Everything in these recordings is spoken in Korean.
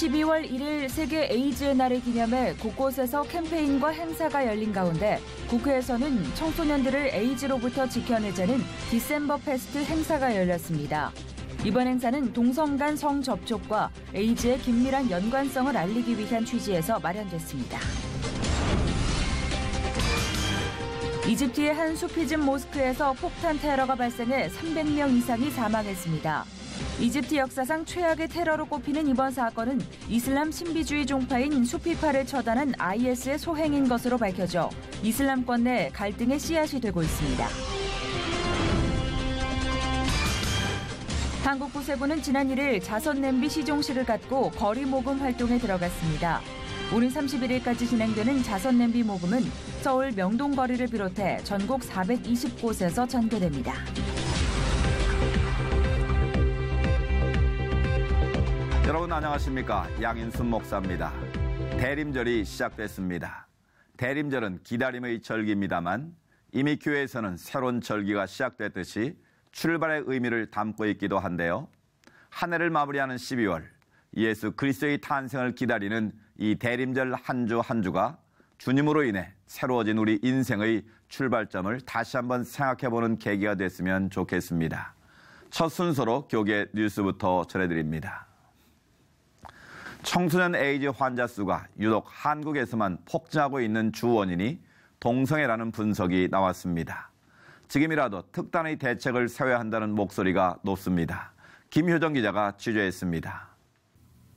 12월 1일 세계 에이즈의 날을 기념해 곳곳에서 캠페인과 행사가 열린 가운데 국회에서는 청소년들을 에이즈로부터 지켜내자는 디셈버 페스트 행사가 열렸습니다. 이번 행사는 동성 간 성접촉과 에이즈의 긴밀한 연관성을 알리기 위한 취지에서 마련됐습니다. 이집트의 한 수피즘 모스크에서 폭탄 테러가 발생해 300명 이상이 사망했습니다. 이집트 역사상 최악의 테러로 꼽히는 이번 사건은 이슬람 신비주의 종파인 수피파를 처단한 IS의 소행인 것으로 밝혀져 이슬람권 내 갈등의 씨앗이 되고 있습니다. 한국구세군은 지난 1일 자선냄비 시종실을 갖고 거리 모금 활동에 들어갔습니다. 오는 31일까지 진행되는 자선냄비 모금은 서울 명동거리를 비롯해 전국 420곳에서 전개됩니다. 여러분 안녕하십니까? 양인순 목사입니다. 대림절이 시작됐습니다. 대림절은 기다림의 절기입니다만 이미 교회에서는 새로운 절기가 시작됐듯이 출발의 의미를 담고 있기도 한데요. 한 해를 마무리하는 12월, 예수 그리스도의 탄생을 기다리는 이 대림절 한 주 한 주가 주님으로 인해 새로워진 우리 인생의 출발점을 다시 한번 생각해보는 계기가 됐으면 좋겠습니다. 첫 순서로 교계 뉴스부터 전해드립니다. 청소년 에이즈 환자 수가 유독 한국에서만 폭증하고 있는 주 원인이 동성애라는 분석이 나왔습니다. 지금이라도 특단의 대책을 세워야 한다는 목소리가 높습니다. 김효정 기자가 취재했습니다.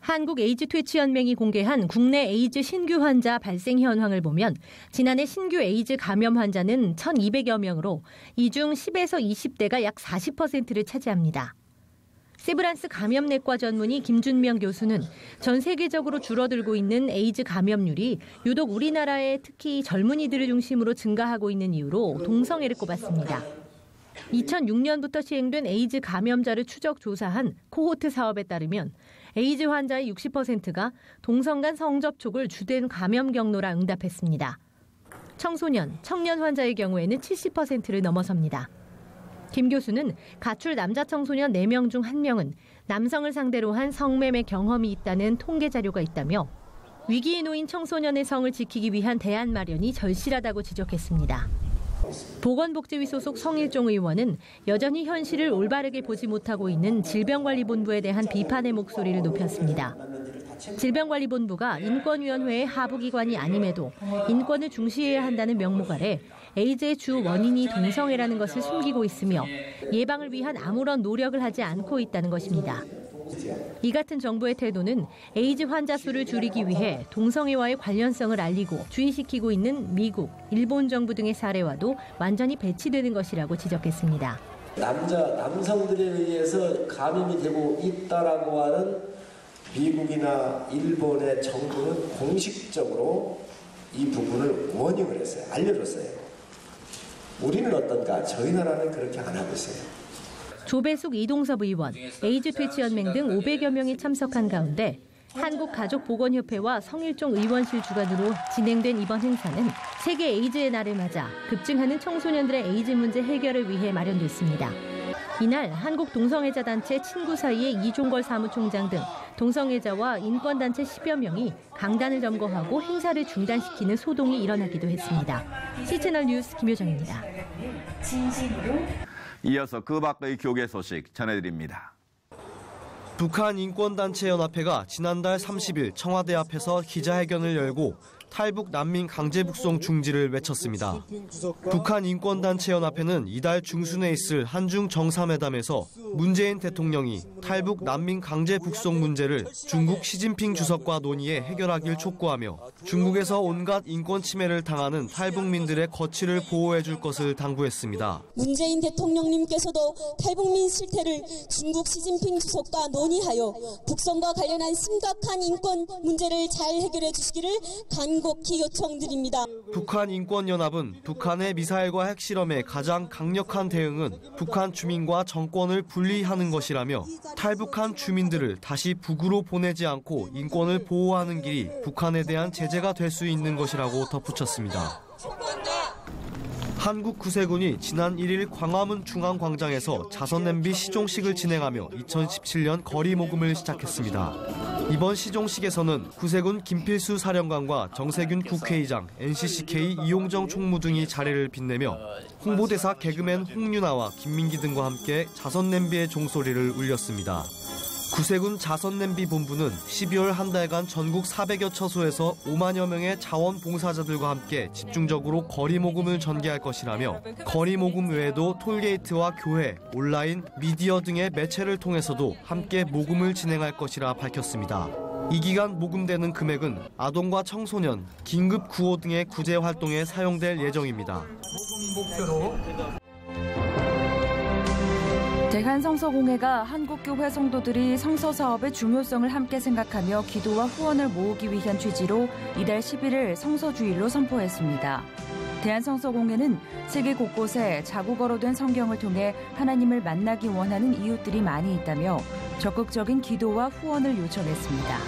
한국 에이즈 퇴치연맹이 공개한 국내 에이즈 신규 환자 발생 현황을 보면 지난해 신규 에이즈 감염 환자는 1,200여 명으로 이 중 10에서 20대가 약 40%를 차지합니다. 세브란스 감염내과 전문의 김준명 교수는 전 세계적으로 줄어들고 있는 에이즈 감염률이 유독 우리나라의 특히 젊은이들을 중심으로 증가하고 있는 이유로 동성애를 꼽았습니다. 2006년부터 시행된 에이즈 감염자를 추적 조사한 코호트 사업에 따르면 에이즈 환자의 60%가 동성 간 성접촉을 주된 감염 경로라 응답했습니다. 청소년, 청년 환자의 경우에는 70%를 넘어섭니다. 김 교수는 가출 남자 청소년 4명 중 1명은 남성을 상대로 한 성매매 경험이 있다는 통계 자료가 있다며 위기에 놓인 청소년의 성을 지키기 위한 대안 마련이 절실하다고 지적했습니다. 보건복지위 소속 성일종 의원은 여전히 현실을 올바르게 보지 못하고 있는 질병관리본부에 대한 비판의 목소리를 높였습니다. 질병관리본부가 인권위원회의 하부기관이 아님에도 인권을 중시해야 한다는 명목 아래 에이즈의 주 원인이 동성애라는 것을 숨기고 있으며 예방을 위한 아무런 노력을 하지 않고 있다는 것입니다. 이 같은 정부의 태도는 에이즈 환자 수를 줄이기 위해 동성애와의 관련성을 알리고 주의시키고 있는 미국, 일본 정부 등의 사례와도 완전히 배치되는 것이라고 지적했습니다. 남성들에 의해서 감염이 되고 있다라고 하는 미국이나 일본의 정부는 공식적으로 이 부분을 워닝을 했어요. 알려줬어요. 우리는 어떤가? 저희 나라는 그렇게 안 하고 있어요. 조배숙 이동섭 의원, 에이즈 퇴치연맹 등 500여 명이 참석한 가운데 한국가족보건협회와 성일종 의원실 주관으로 진행된 이번 행사는 세계 에이즈의 날을 맞아 급증하는 청소년들의 에이즈 문제 해결을 위해 마련됐습니다. 이날 한국동성애자 단체 친구 사이의 이종걸 사무총장 등 동성애자와 인권단체 10여 명이 강단을 점거하고 행사를 중단시키는 소동이 일어나기도 했습니다. CC채널 뉴스 김효정입니다. 이어서 그 밖의 교계 소식 전해드립니다. 북한 인권단체연합회가 지난달 30일 청와대 앞에서 기자회견을 열고 탈북 난민 강제 북송 중지를 외쳤습니다. 북한 인권단체연합회는 이달 중순에 있을 한중 정상회담에서 문재인 대통령이 탈북 난민 강제 북송 문제를 중국 시진핑 주석과 논의해 해결하길 촉구하며 중국에서 온갖 인권 침해를 당하는 탈북민들의 거취를 보호해 줄 것을 당부했습니다. 문재인 대통령님께서도 탈북민 실태를 중국 시진핑 주석과 논의하여 북송과 관련한 심각한 인권 문제를 잘 해결해 주시기를 간곡히 요청드립니다. 북한 인권연합은 북한의 미사일과 핵실험의 가장 강력한 대응은 북한 주민과 정권을 분리하는 것이라며 탈북한 주민들을 다시 북으로 보내지 않고 인권을 보호하는 길이 북한에 대한 제재가 될 수 있는 것이라고 덧붙였습니다. 한국 구세군이 지난 1일 광화문 중앙광장에서 자선냄비 시종식을 진행하며 2017년 거리 모금을 시작했습니다. 이번 시종식에서는 구세군 김필수 사령관과 정세균 국회의장, NCCK 이용정 총무 등이 자리를 빛내며 홍보대사 개그맨 홍윤아와 김민기 등과 함께 자선냄비의 종소리를 울렸습니다. 구세군 자선냄비 본부는 12월 한 달간 전국 400여 처소에서 5만여 명의 자원봉사자들과 함께 집중적으로 거리 모금을 전개할 것이라며 거리 모금 외에도 톨게이트와 교회, 온라인, 미디어 등의 매체를 통해서도 함께 모금을 진행할 것이라 밝혔습니다. 이 기간 모금되는 금액은 아동과 청소년, 긴급 구호 등의 구제 활동에 사용될 예정입니다. 대한성서공회가 한국교회 성도들이 성서 사업의 중요성을 함께 생각하며 기도와 후원을 모으기 위한 취지로 이달 11일 성서주일로 선포했습니다. 대한성서공회는 세계 곳곳에 자국어로 된 성경을 통해 하나님을 만나기 원하는 이웃들이 많이 있다며 적극적인 기도와 후원을 요청했습니다.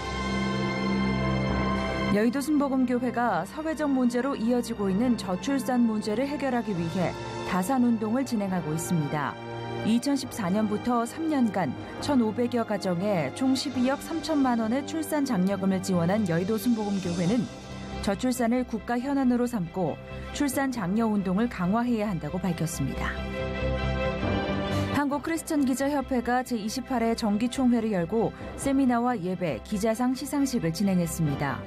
여의도 순복음교회가 사회적 문제로 이어지고 있는 저출산 문제를 해결하기 위해 다산운동을 진행하고 있습니다. 2014년부터 3년간 1,500여 가정에 총 12억 3천만 원의 출산 장려금을 지원한 여의도 순복음교회는 저출산을 국가 현안으로 삼고 출산 장려 운동을 강화해야 한다고 밝혔습니다. 한국크리스천기자협회가 제28회 정기총회를 열고 세미나와 예배, 기자상 시상식을 진행했습니다.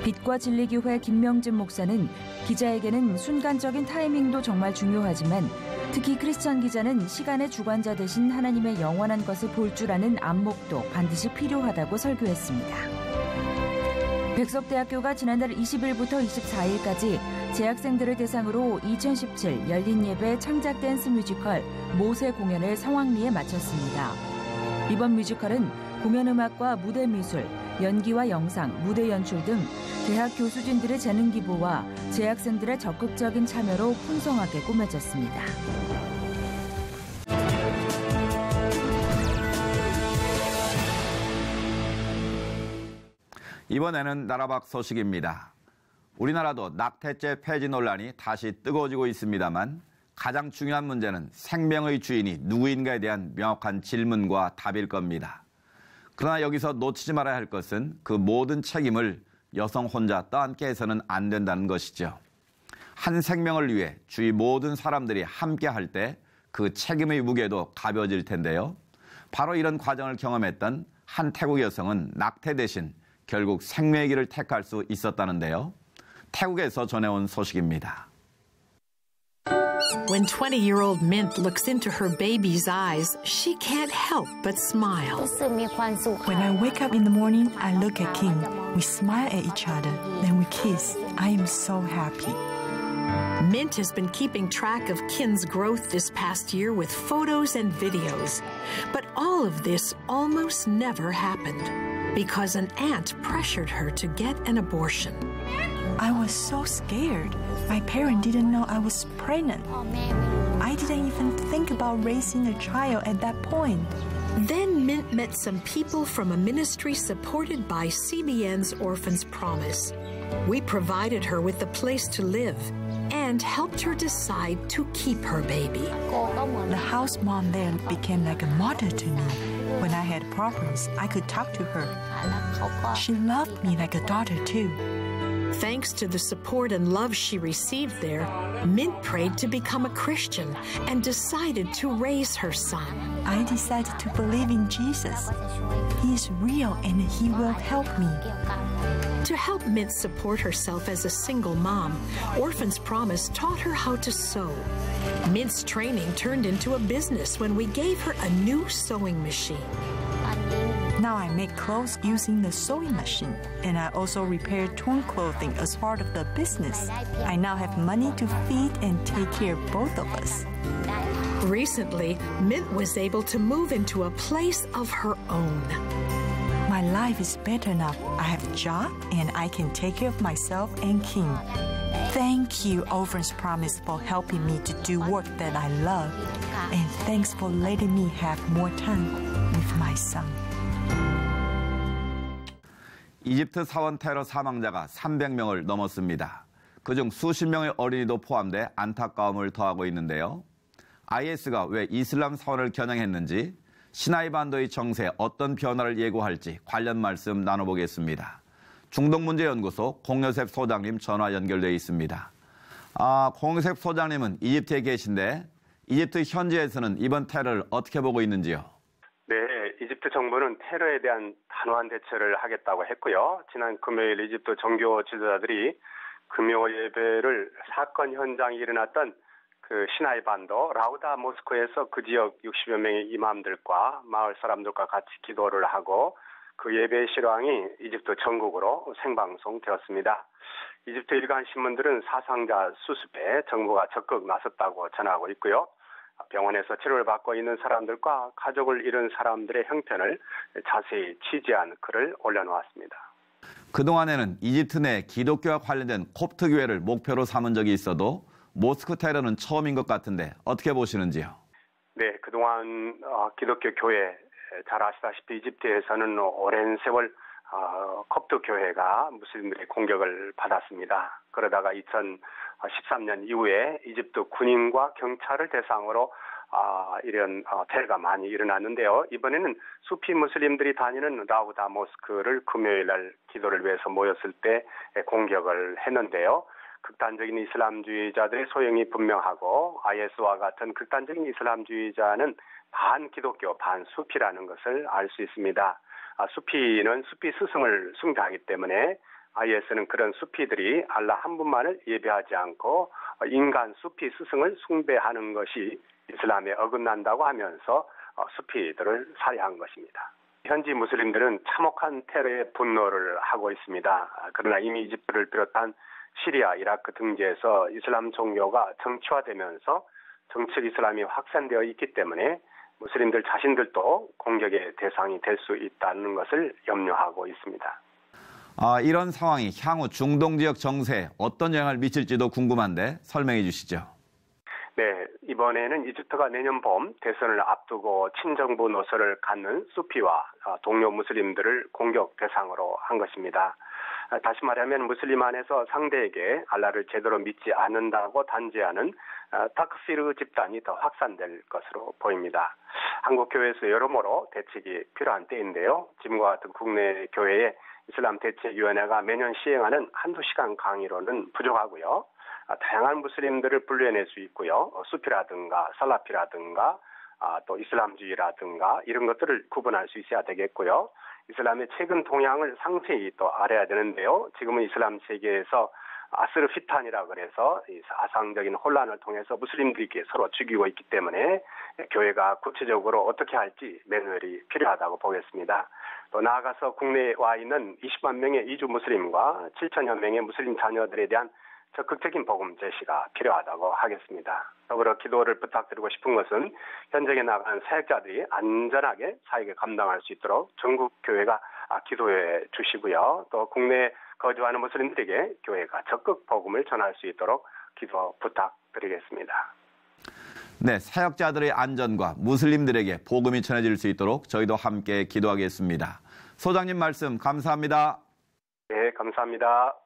빛과 진리교회 김명진 목사는 기자에게는 순간적인 타이밍도 정말 중요하지만 특히 크리스천 기자는 시간의 주관자 대신 하나님의 영원한 것을 볼 줄 아는 안목도 반드시 필요하다고 설교했습니다. 백석대학교가 지난달 20일부터 24일까지 재학생들을 대상으로 2017 열린예배 창작 댄스 뮤지컬 모세 공연을 성황리에 마쳤습니다. 이번 뮤지컬은 공연음악과 무대미술, 연기와 영상, 무대 연출 등 대학 교수진들의 재능 기부와 재학생들의 적극적인 참여로 풍성하게 꾸며졌습니다. 이번에는 나라 밖 소식입니다. 우리나라도 낙태죄 폐지 논란이 다시 뜨거워지고 있습니다만 가장 중요한 문제는 생명의 주인이 누구인가에 대한 명확한 질문과 답일 겁니다. 그러나 여기서 놓치지 말아야 할 것은 그 모든 책임을 여성 혼자 떠안게 해서는 안 된다는 것이죠. 한 생명을 위해 주위 모든 사람들이 함께 할 때 그 책임의 무게도 가벼워질 텐데요. 바로 이런 과정을 경험했던 한 태국 여성은 낙태 대신 결국 생명의 길을 택할 수 있었다는데요. 태국에서 전해온 소식입니다. When 20-year-old Mint looks into her baby's eyes, she can't help but smile. When I wake up in the morning, I look at Kim. We smile at each other, then we kiss. I am so happy. Mint has been keeping track of Kin's growth this past year with photos and videos. But all of this almost never happened because an aunt pressured her to get an abortion. I was so scared. My parents didn't know I was pregnant. I didn't even think about raising a child at that point. Then Mint met some people from a ministry supported by CBN's Orphans Promise. We provided her with a place to live and helped her decide to keep her baby. The house mom then became like a mother to me. When I had problems, I could talk to her. She loved me like a daughter too. Thanks to the support and love she received there, Mint prayed to become a Christian and decided to raise her son. I decided to believe in Jesus. He is real and he will help me. To help Mint support herself as a single mom, Orphans Promise taught her how to sew. Mint's training turned into a business when we gave her a new sewing machine. Now I make clothes using the sewing machine, and I also repair torn clothing as part of the business. I now have money to feed and take care of both of us. Recently, Mint was able to move into a place of her own. My life is better now. I have a job, and I can take care of myself and Kim. Thank you, Orphans Promise, for helping me to do work that I love. And thanks for letting me have more time with my son. 이집트 사원 테러 사망자가 300명을 넘었습니다. 그중 수십 명의 어린이도 포함돼 안타까움을 더하고 있는데요. IS가 왜 이슬람 사원을 겨냥했는지, 시나이 반도의 정세에 어떤 변화를 예고할지 관련 말씀 나눠보겠습니다. 중동문제연구소 공효셉 소장님 전화 연결되어 있습니다. 공효셉 소장님은 이집트에 계신데 이집트 현지에서는 이번 테러를 어떻게 보고 있는지요? 네, 이집트 정부는 테러에 대한 단호한 대처를 하겠다고 했고요. 지난 금요일 이집트 종교 지도자들이 금요 예배를 사건 현장이 일어났던 그 시나이 반도 라우다 모스크에서 그 지역 60여 명의 이맘들과 마을 사람들과 같이 기도를 하고 그 예배 실황이 이집트 전국으로 생방송되었습니다. 이집트 일간 신문들은 사상자 수습에 정부가 적극 나섰다고 전하고 있고요. 병원에서 치료를 받고 있는 사람들과 가족을 잃은 사람들의 형편을 자세히 취재한 글을 올려놓았습니다. 그동안에는 이집트 내 기독교와 관련된 콥트 교회를 목표로 삼은 적이 있어도 모스크 테러는 처음인 것 같은데 어떻게 보시는지요? 네, 그동안 기독교 교회 잘 아시다시피 이집트에서는 오랜 세월 콥트 교회가 무슬림들의 공격을 받았습니다. 그러다가 2013년 이후에 이집트 군인과 경찰을 대상으로 이런 테러가 많이 일어났는데요. 이번에는 수피 무슬림들이 다니는 라우다 모스크를 금요일 날 기도를 위해서 모였을 때 공격을 했는데요. 극단적인 이슬람주의자들의 소용이 분명하고 IS와 같은 극단적인 이슬람주의자는 반기독교, 반수피라는 것을 알 수 있습니다. 수피는 수피 스승을 숭배하기 때문에 IS는 그런 수피들이 알라 한 분만을 예배하지 않고 인간 수피 스승을 숭배하는 것이 이슬람에 어긋난다고 하면서 수피들을 살해한 것입니다. 현지 무슬림들은 참혹한 테러에 분노를 하고 있습니다. 그러나 이미 이집트를 비롯한 시리아, 이라크 등지에서 이슬람 종교가 정치화되면서 정치 이슬람이 확산되어 있기 때문에 무슬림들 자신들도 공격의 대상이 될 수 있다는 것을 염려하고 있습니다. 이런 상황이 향후 중동 지역 정세에 어떤 영향을 미칠지도 궁금한데 설명해 주시죠. 네, 이번에는 이집트가 내년 봄 대선을 앞두고 친정부 노선을 갖는 수피와 동료 무슬림들을 공격 대상으로 한 것입니다. 다시 말하면 무슬림 안에서 상대에게 알라를 제대로 믿지 않는다고 단죄하는 타크피르 집단이 더 확산될 것으로 보입니다. 한국 교회에서 여러모로 대책이 필요한 때인데요. 지금과 같은 국내 교회의 이슬람 대책위원회가 매년 시행하는 한두 시간 강의로는 부족하고요. 다양한 무슬림들을 분류해낼 수 있고요. 수피라든가 살라피라든가 또 이슬람주의라든가 이런 것들을 구분할 수 있어야 되겠고요. 이슬람의 최근 동향을 상세히 또 알아야 되는데요. 지금은 이슬람 세계에서 아스르 피탄이라 그래서 이 사상적인 혼란을 통해서 무슬림들이 서로 죽이고 있기 때문에 교회가 구체적으로 어떻게 할지 매뉴얼이 필요하다고 보겠습니다. 또 나아가서 국내에 와 있는 20만 명의 이주 무슬림과 7천여 명의 무슬림 자녀들에 대한 적극적인 복음 제시가 필요하다고 하겠습니다. 더불어 기도를 부탁드리고 싶은 것은 현장에 나간 사역자들이 안전하게 사역을 감당할 수 있도록 전국 교회가 기도해 주시고요. 또 국내에 거주하는 무슬림들에게 교회가 적극 복음을 전할 수 있도록 기도 부탁드리겠습니다. 네, 사역자들의 안전과 무슬림들에게 복음이 전해질 수 있도록 저희도 함께 기도하겠습니다. 소장님 말씀 감사합니다. 네, 감사합니다.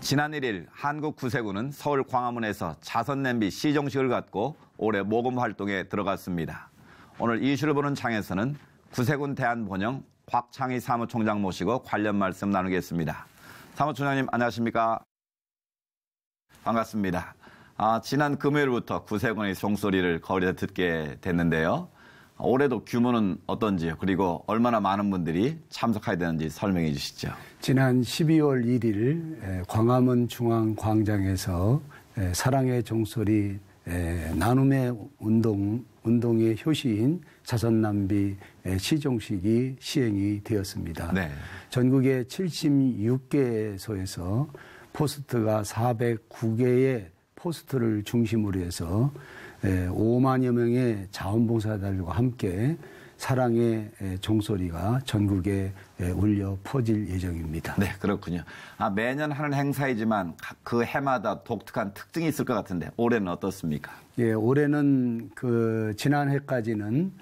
지난 1일 한국 구세군은 서울 광화문에서 자선냄비 시종식을 갖고 올해 모금 활동에 들어갔습니다. 오늘 이슈를 보는 창에서는 구세군 대한본영 곽창희 사무총장 모시고 관련 말씀 나누겠습니다. 사무총장님 안녕하십니까? 반갑습니다. 지난 금요일부터 구세군의 종소리를 거리에서 듣게 됐는데요. 올해도 규모는 어떤지요? 그리고 얼마나 많은 분들이 참석해야 되는지 설명해 주시죠. 지난 12월 1일 광화문 중앙광장에서 사랑의 종소리 나눔의 운동의 효시인 자선남비 시종식이 시행이 되었습니다. 네. 전국의 76개소에서 포스트가 409개의 포스트를 중심으로 해서 5만여 명의 자원봉사자들과 함께 사랑의 종소리가 전국에 울려 퍼질 예정입니다. 네, 그렇군요. 매년 하는 행사이지만 그 해마다 독특한 특징이 있을 것 같은데 올해는 어떻습니까? 예, 올해는 지난 해까지는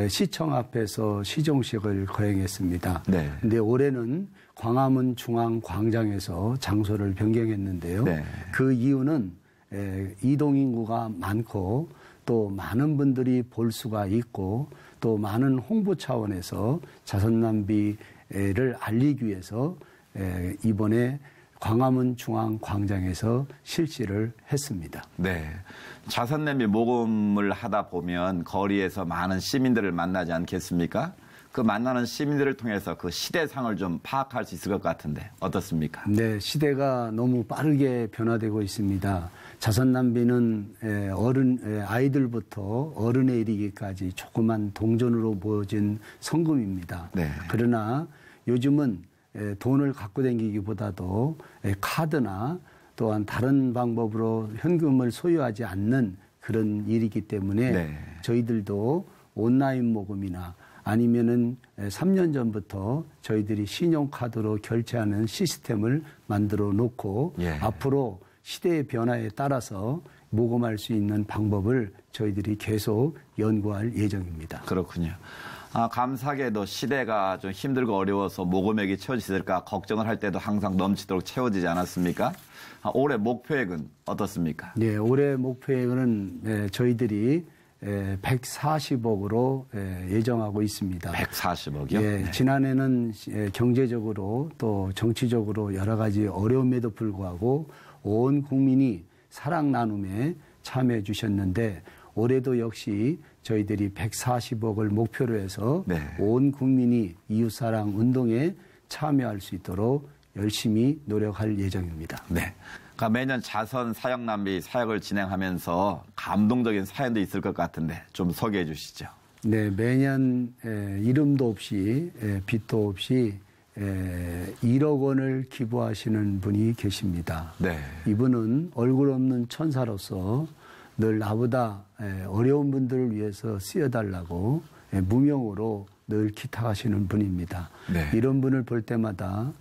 시청 앞에서 시종식을 거행했습니다. 네. 근데 올해는 광화문 중앙광장에서 장소를 변경했는데요. 네. 그 이유는 이동인구가 많고 또 많은 분들이 볼 수가 있고 또 많은 홍보 차원에서 자선남비를 알리기 위해서 이번에 광화문 중앙광장에서 실시를 했습니다. 네. 자선냄비 모금을 하다 보면 거리에서 많은 시민들을 만나지 않겠습니까? 그 만나는 시민들을 통해서 그 시대상을 좀 파악할 수 있을 것 같은데 어떻습니까? 네, 시대가 너무 빠르게 변화되고 있습니다. 자선남비는 아이들부터 어른에 이르기까지 조그만 동전으로 모여진 성금입니다. 네. 그러나 요즘은 돈을 갖고 다니기보다도 카드나 또한 다른 방법으로 현금을 소유하지 않는 그런 일이기 때문에 네. 저희들도 온라인 모금이나 아니면은 3년 전부터 저희들이 신용카드로 결제하는 시스템을 만들어 놓고 예. 앞으로 시대의 변화에 따라서 모금할 수 있는 방법을 저희들이 계속 연구할 예정입니다. 그렇군요. 감사하게도 시대가 좀 힘들고 어려워서 모금액이 채워지실까 걱정을 할 때도 항상 넘치도록 채워지지 않았습니까? 올해 목표액은 어떻습니까? 네, 올해 목표액은 저희들이 140억으로 예정하고 있습니다. 140억이요? 예, 네. 지난해는 경제적으로 또 정치적으로 여러 가지 어려움에도 불구하고 온 국민이 사랑 나눔에 참여해 주셨는데 올해도 역시 저희들이 140억을 목표로 해서 네. 온 국민이 이웃사랑 운동에 참여할 수 있도록 열심히 노력할 예정입니다. 네. 그러니까 매년 자선 사역 낭비 사역을 진행하면서 감동적인 사연도 있을 것 같은데 좀 소개해 주시죠. 네, 매년 이름도 없이 빚도 없이 1억 원을 기부하시는 분이 계십니다. 네. 이분은 얼굴 없는 천사로서 늘 나보다 어려운 분들을 위해서 쓰여달라고 무명으로 늘 기탁하시는 분입니다. 네. 이런 분을 볼 때마다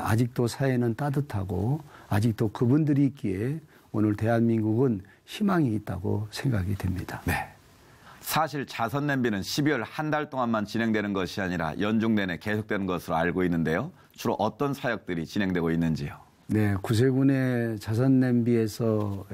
아직도 사회는 따뜻하고 아직도 그분들이 있기에 오늘 대한민국은 희망이 있다고 생각이 됩니다. 네. 사실 자선냄비는 12월 한 달 동안만 진행되는 것이 아니라 연중 내내 계속되는 것으로 알고 있는데요. 주로 어떤 사역들이 진행되고 있는지요? 네, 구세군의 자선냄비에서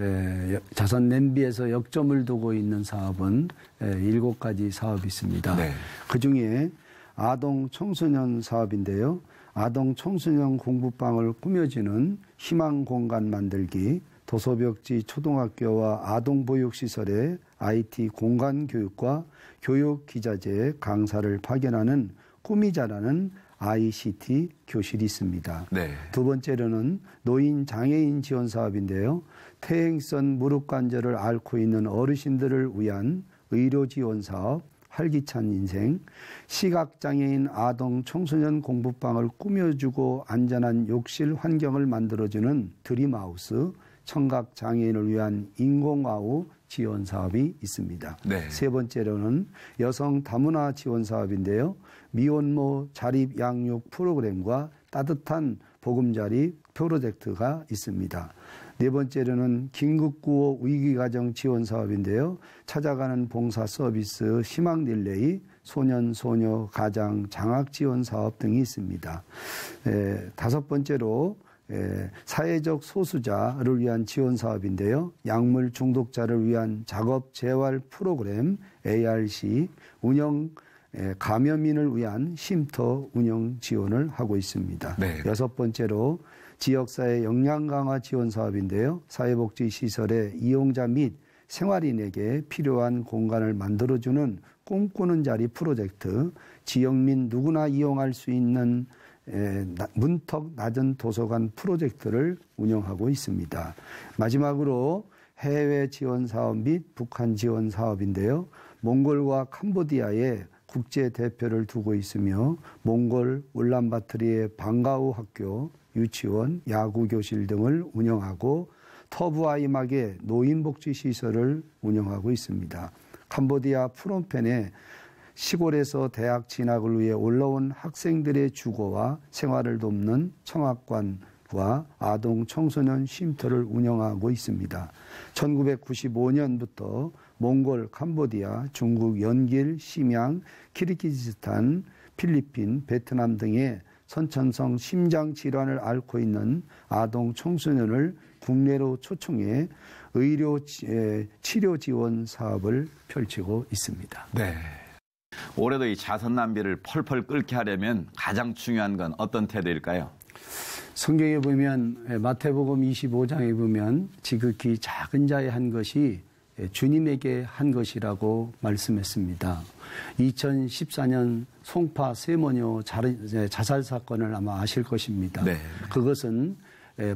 역점을 두고 있는 사업은 7가지 사업이 있습니다. 네. 그중에 아동 청소년 사업인데요. 아동 청소년 공부방을 꾸며주는 희망 공간 만들기, 도서벽지 초등학교와 아동보육시설의 IT 공간 교육과 교육 기자재 강사를 파견하는 꿈이 자라는 ICT 교실이 있습니다. 네. 두 번째로는 노인 장애인 지원 사업인데요. 퇴행성 무릎 관절을 앓고 있는 어르신들을 위한 의료 지원 사업, 활기찬 인생, 시각장애인 아동 청소년 공부방을 꾸며주고 안전한 욕실 환경을 만들어주는 드림하우스, 청각장애인을 위한 인공아우 지원 사업이 있습니다. 네. 세 번째로는 여성 다문화 지원 사업인데요. 미혼모 자립 양육 프로그램과 따뜻한 보금자리 프로젝트가 있습니다. 네 번째로는 긴급구호 위기가정 지원 사업인데요. 찾아가는 봉사 서비스 희망 릴레이, 소년, 소녀, 가장, 장학 지원 사업 등이 있습니다. 다섯 번째로 사회적 소수자를 위한 지원 사업인데요. 약물 중독자를 위한 작업 재활 프로그램 ARC 운영 감염인을 위한 쉼터 운영 지원을 하고 있습니다. 네. 여섯 번째로 지역사회 역량 강화 지원 사업인데요. 사회복지시설의 이용자 및 생활인에게 필요한 공간을 만들어주는 꿈꾸는 자리 프로젝트, 지역민 누구나 이용할 수 있는 문턱 낮은 도서관 프로젝트를 운영하고 있습니다. 마지막으로 해외 지원 사업 및 북한 지원 사업인데요. 몽골과 캄보디아에 국제 대표를 두고 있으며 몽골 울란바토르의 방과후 학교, 유치원, 야구 교실 등을 운영하고 터부아이막의 노인복지시설을 운영하고 있습니다. 캄보디아 프놈펜에 시골에서 대학 진학을 위해 올라온 학생들의 주거와 생활을 돕는 청학관과 아동 청소년 쉼터를 운영하고 있습니다. 1995년부터 몽골, 캄보디아, 중국, 연길, 심양, 키르기즈스탄, 필리핀, 베트남 등의 선천성 심장 질환을 앓고 있는 아동 청소년을 국내로 초청해 의료 치료 지원 사업을 펼치고 있습니다. 네. 올해도 이 자선 낭비를 펄펄 끓게 하려면 가장 중요한 건 어떤 태도일까요? 성경에 보면 마태복음 25장에 보면 지극히 작은 자의 한 것이 주님에게 한 것이라고 말씀했습니다. 2014년 송파 세모녀 자살 사건을 아마 아실 것입니다. 네. 그것은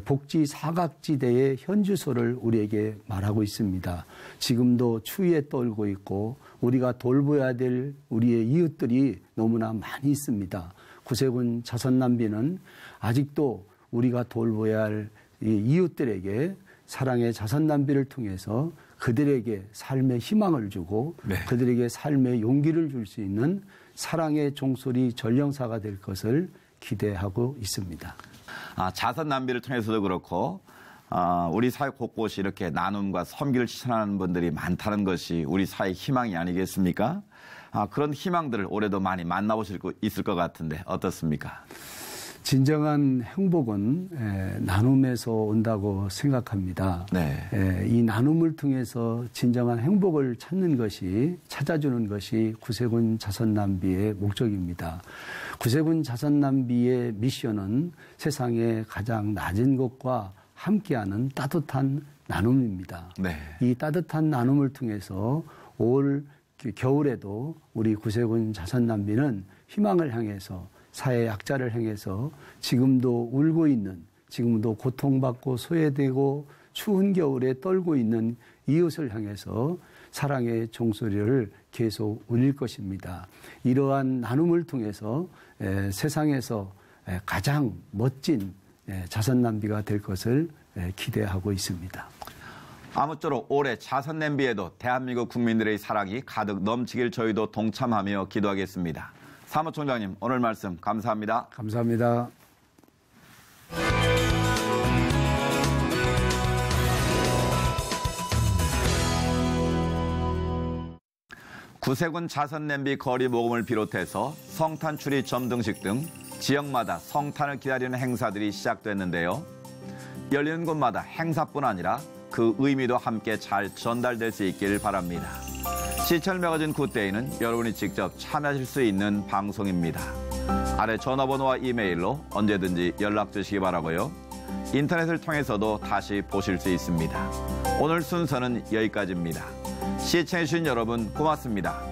복지 사각지대의 현주소를 우리에게 말하고 있습니다. 지금도 추위에 떨고 있고 우리가 돌봐야 될 우리의 이웃들이 너무나 많이 있습니다. 구세군 자선남비는 아직도 우리가 돌봐야 할 이웃들에게 사랑의 자선남비를 통해서 그들에게 삶의 희망을 주고 네. 그들에게 삶의 용기를 줄 수 있는 사랑의 종소리 전령사가 될 것을 기대하고 있습니다. 자선 낭비를 통해서도 그렇고 우리 사회 곳곳이 이렇게 나눔과 섬기를 실천하는 분들이 많다는 것이 우리 사회의 희망이 아니겠습니까? 그런 희망들을 올해도 많이 만나보실 수 있을 것 같은데 어떻습니까? 진정한 행복은 나눔에서 온다고 생각합니다. 네. 이 나눔을 통해서 진정한 행복을 찾아주는 것이 구세군 자선남비의 목적입니다. 구세군 자선남비의 미션은 세상의 가장 낮은 것과 함께하는 따뜻한 나눔입니다. 네. 이 따뜻한 나눔을 통해서 올 겨울에도 우리 구세군 자선남비는 희망을 향해서 사회 약자를 향해서 지금도 울고 있는, 지금도 고통받고 소외되고 추운 겨울에 떨고 있는 이웃을 향해서 사랑의 종소리를 계속 울릴 것입니다. 이러한 나눔을 통해서 세상에서 가장 멋진 자선남비가 될 것을 기대하고 있습니다. 아무쪼록 올해 자선 낭비에도 대한민국 국민들의 사랑이 가득 넘치길 저희도 동참하며 기도하겠습니다. 사무총장님, 오늘 말씀 감사합니다. 감사합니다. 구세군 자선 낭비 거리 모금을 비롯해서 성탄 추리 점등식 등 지역마다 성탄을 기다리는 행사들이 시작됐는데요. 열리는 곳마다 행사뿐 아니라 그 의미도 함께 잘 전달될 수 있길 바랍니다. 시철 매거진 굿데이는 여러분이 직접 참여하실 수 있는 방송입니다. 아래 전화번호와 이메일로 언제든지 연락 주시기 바라고요. 인터넷을 통해서도 다시 보실 수 있습니다. 오늘 순서는 여기까지입니다. 시청해주신 여러분 고맙습니다.